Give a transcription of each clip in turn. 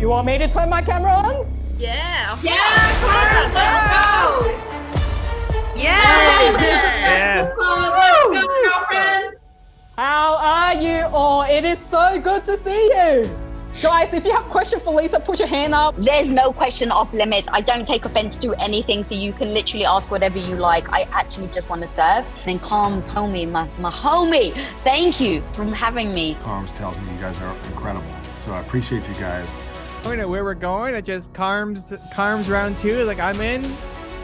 You want me to turn my camera on? Yeah. Yeah, Carms, let's go. Yeah. Yes. Let's go, girlfriend. How are you all? It is so good to see you. Guys, if you have a question for Lisa, put your hand up. There's no question off limits. I don't take offense to anything, so you can literally ask whatever you like. I actually just want to serve. And then Calms, homie, my homie, thank you for having me. Calms tells me you guys are incredible, so I appreciate you guys. Going at where we're going, it just Carms round two. Like, I'm in.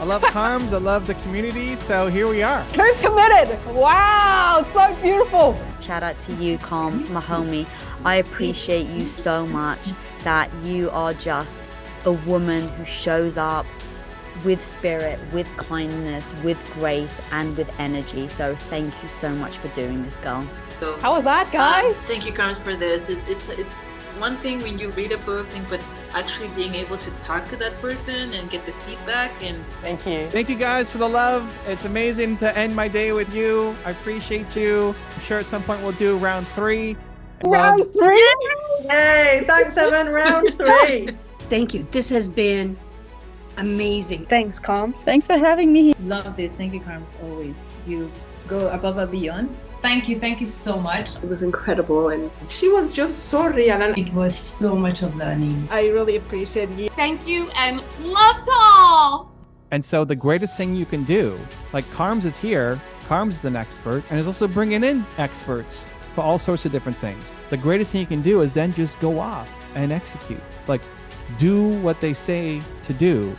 I love Carms. I love the community. So here we are. Who's committed? Wow, so beautiful. Shout out to you, Calms, my homie. I appreciate you so much that you are just a woman who shows up with spirit, with kindness, with grace, and with energy. So thank you so much for doing this, girl. So, How was that, guys? thank you, Carms, for this. It's one thing when you read a book, but actually being able to talk to that person and get the feedback and Thank you. Thank you guys for the love. It's amazing to end my day with you. I appreciate you. I'm sure at some point we'll do round three. Round three. Yay, thanks, Evan. Round three. Thank you. This has been amazing. Thanks, Calms. Thanks for having me. love this. Thank you, Carms, always. You go above and beyond. Thank you so much. It was incredible, and she was just so real, and It was so much of learning. I really appreciate you. Thank you and love to all. And so the greatest thing you can do, like Carms is here, Carms is an expert, and is also bringing in experts for all sorts of different things. The greatest thing you can do is then just go off and execute. Like, do what they say to do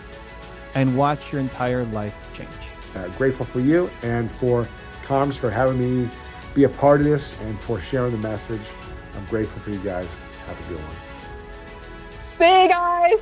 and watch your entire life change. Grateful for you and for Calms for having me be a part of this and for sharing the message. I'm grateful for you guys. Have a good one. See you guys.